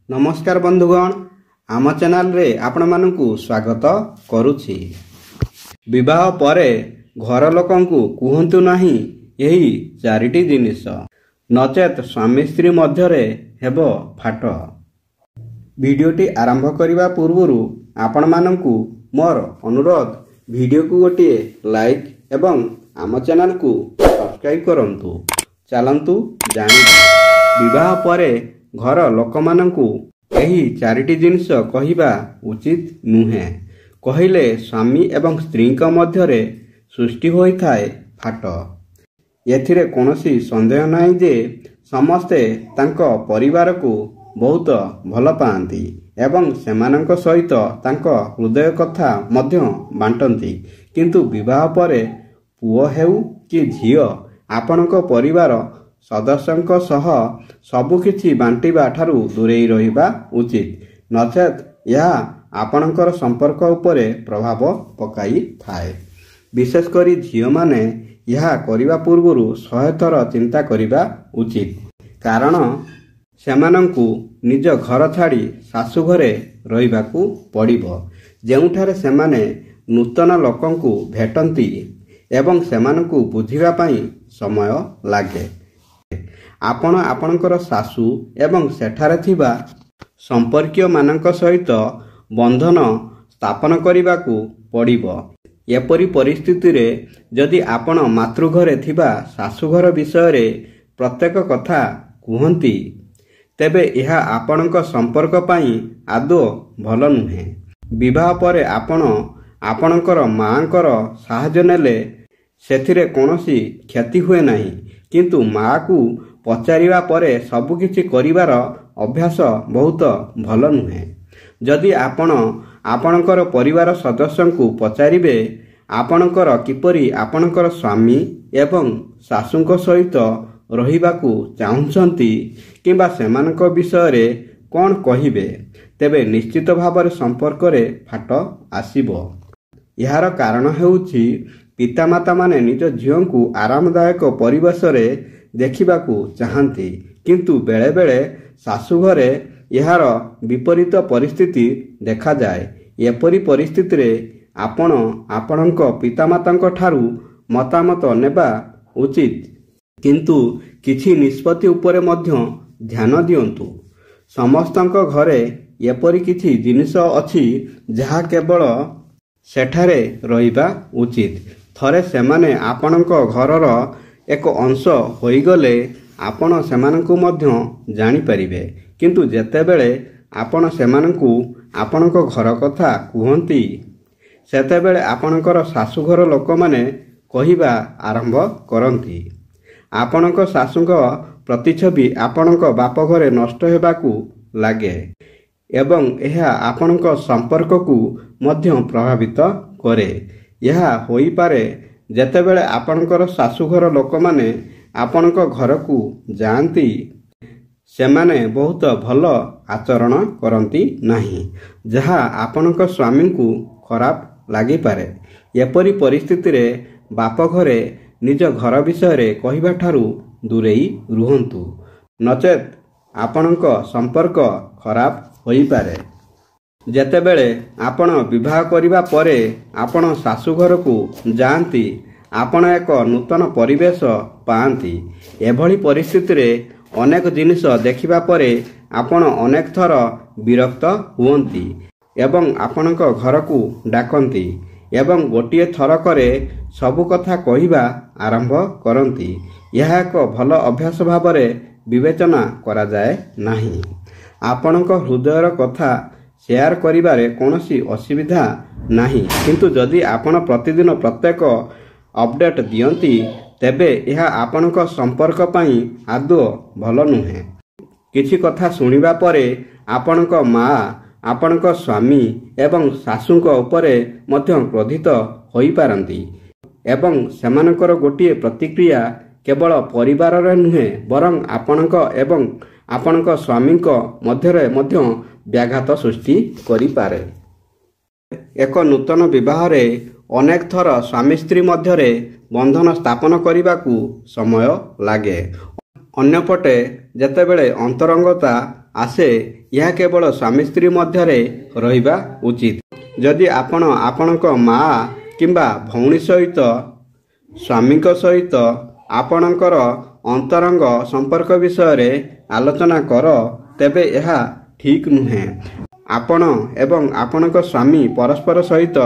नमस्कार बंधुगण, आम चैनल रे आपण मानकु स्वागत करुछि। विवाह परे घर लोकंकु कुहंतु नाही एही चारिटी जिनिस, नचेत स्वामी स्त्री मध्यरे हेबो फाट। वीडियोटी आरंभ करिवा पूर्वरु आपण मानकु मोर अनुरोध, वीडियो को गोटे लाइक एवं आम चैनल को सब्सक्राइब करंतु। चलंतु जानिबा विवाह परे घर लोक मानकु एही चारिटी जिनिस कहिबा उचित नुहे। कहिले स्वामी एवं स्त्री का मध्यरे सृष्टि होइथाए फाट। एथिरे कोनोसी संदेह नाही जे समस्ते तांको परिवार को बहुत भल पाती एवं सेमानंक सहित तांको हृदय कथा मध्य बांटती, किंतु विवाह परे पुओ हेउ कि झियो आपणक परिवार सदस्यंक सह सबुकिछि बांटिबा ठारू दूरेई रहिबा उचित, नचेत यह आपणकर संपर्क उपरे प्रभाव पकाई थाए। विशेष करी झियो माने यह करिबा पूर्वरु 100 थर चिंता करिबा उचित, कारण सेमानंकु निज घर छाड़ी सासु घरे रहिबाकू पड़िबो, जेउठारे सेमाने नूतन लोकंकु भेटंती एवं सेमानंकु बुझिबा पई समय लागे। आपण आपणकर सासु एवं सेठारे थिबा संपर्कीय मानक सहित बंधन स्थापन करिबाकू पड़िबो। एपरि परिस्थिति रे जदि आपण मातृघरे थिबा सासुघर विषय रे प्रत्येक कथा कुहंती, तेबे यह आपणक संपर्क पई आदो भल नुहे। विवाह परे आपण आपणकर मांकर साहाय्य नेले सेथिरे कोनोसी क्षति हुए नाही, किंतु माँ को पचारिबा परे सबुकिछि करिवार अभ्यास बहुत भल नुहे। जदि आपण आपणकर परिवार सदस्यंकु पचारिबे आपणकर किपरि आपणकर स्वामी एवं सासुंक सहित रहिबाकू चाहुंछंती किंबा सेमानक विषय रे कोन कहिबे, तेबे निश्चित भाବରେ संपर्करे फाट आसीबो। यार कारण हेउछि पितामाता माने निज झियोंकु आरामदायक परिवेश रे देखिबाकू चाहंती, किंतु बेले बेले सासु घरे यार विपरीत परिस्थिति देखा जाए। एपरि परिस्थिति रे आपण आपणक पितामातांक ठारू मतामत नेबा उचित, किंतु किछि निष्पत्ति उपरे मध्य ध्यान दियंतु। समस्तंक घरे एपरि किछि जिनिस अछि जहा केवल सेठारे रहिबा उचित। थरे सेमाने आपणक घरर एक अंश होइगले आपण सेमानंकु मध्य जानि परिबे, किंतु जेतेबेले आपण सेमानंकु आपणक घर कथा कुहंती, सेतेबेले आपणकर सासुघर लोक माने कहिबा आरंभ करंती। आपणक सासुंक प्रतिछवि आपणक बाप घरे नष्ट हेबाकू लागे एवं यह आपणक संपर्क को मध्य प्रभावित करे। यह होई पारे जेतेबेले आपणकर सासुघर लोक माने आपणक घर को जांती, सेमाने बहुत भल आचरण करंती नाही, जहा आपणक स्वामी को खराब लागि पारे। एपरि परिस्थिति रे बाप घरे निज घर विषय रे कहिबा ठारू दूरेई रुहंतु, नचेत आपणक संपर्क खराब होई पारे। जेतेबेले आपण विवाह करिबा परे आपण सासुघर को जांती, आपण एक नूतन परिवेश पांती। एभली परिस्थिति रे अनेक जिनिस देखिबा परे आपण अनेक थर विरक्त हुअंती एवं आपणक घर को डाकंती एवं गोटिए थरकरे सबु कथा कहिबा आरंभ करंती। यह एक भल अभ्यास भावरे विवेचना करा जाए नाही। आपणक हृदयर कथा शेयर करिबारे कोनोसी असुविधा नाही, किंतु जदि आपण प्रतिदिन प्रत्येक अपडेट दियंती, तेबे यह आपणक संपर्क पई आदो भल नुहे। किछि कथा सुनिबा परे आपणक माँ, आपणक स्वामी एवं सासुंक उपरे मध्य क्रोधित होई पारंती एवं सेमानकर गोटिए प्रतिक्रिया केवल परिवार रे नुहे, बरं आपणक एवं आपणक स्वामीक मध्यरे मध्य व्याघात सृष्टि करि पारे। एक नूतन विवाह रे अनेक थर स्वामी स्त्री मध्यरे बंधन स्थापन करिबाकू समय लागे। अन्यपटे जेतेबेले अंतरंगता ଆସେ ଏହା କେବଳ ସ୍ୱାମୀ ସ୍ତ୍ରୀ ମଧ୍ୟରେ ରହିବା ଉଚିତ। ଯଦି ଆପଣ ଆପଣଙ୍କ ମା କିମ୍ବା ଭଉଣୀ ସହିତ ସ୍ୱାମୀଙ୍କ ସହିତ ଆପଣଙ୍କର ଅନ୍ତରଙ୍ଗ ସମ୍ପର୍କ ବିଷୟରେ ଆଲୋଚନା କର ତେବେ ଏହା ଠିକ୍ ନୁହେଁ। ଆପଣ ଏବଂ ଆପଣଙ୍କ ସ୍ୱାମୀ ପରସ୍ପର ସହିତ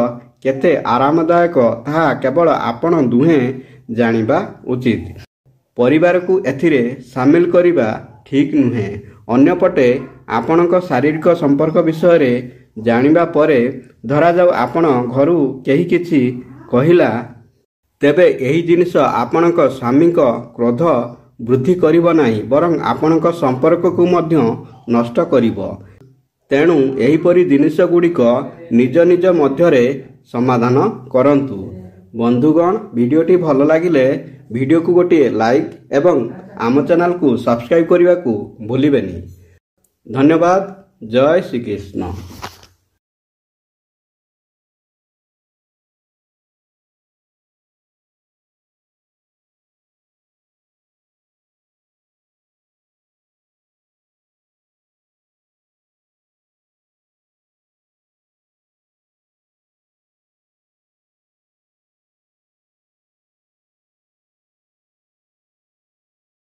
କେତେ ଆରାମଦାୟକ ତାହା କେବଳ ଆପଣ ଦୁହେଁ ଜାଣିବା ଉଚିତ। ପରିବାରକୁ ଏଥିରେ ସାମିଲ କରିବା ଠିକ୍ ନୁହେଁ। ଅନ୍ୟପଟେ ଆପଣଙ୍କ ଶାରୀରିକ ସମ୍ପର୍କ ବିଷୟରେ ଜାଣିବା ପରେ ଧରାଯାଉ ଆପଣ ଘରୁ କେହି କିଛି କହିଲା, ତେବେ ଏହି ଜିନିଷ ଆପଣଙ୍କ ସ୍ୱାମୀଙ୍କ କ୍ରୋଧ ବୃଦ୍ଧି କରିବ ନାହିଁ, ବରଂ ଆପଣଙ୍କ ସମ୍ପର୍କକୁ ମଧ୍ୟ ନଷ୍ଟ କରିବ। ତେଣୁ ଏହିପରି ଜିନିଷଗୁଡ଼ିକ ନିଜ ନିଜ ମଧ୍ୟରେ ସମାଧାନ କରନ୍ତୁ। ବନ୍ଧୁଗଣ, ଭିଡ଼ିଓଟି ଭଲ ଲାଗିଲେ ଭିଡ଼ିଓକୁ ଗୋଟିଏ ଲାଇକ୍ ଏବଂ ଆମ ଚ୍ୟାନେଲକୁ ସବସ୍କ୍ରାଇବ୍ କରିବାକୁ ଭୁଲିବେନି। ଧନ୍ୟବାଦ। ଜୟ ଶ୍ରୀକୃଷ୍ଣ।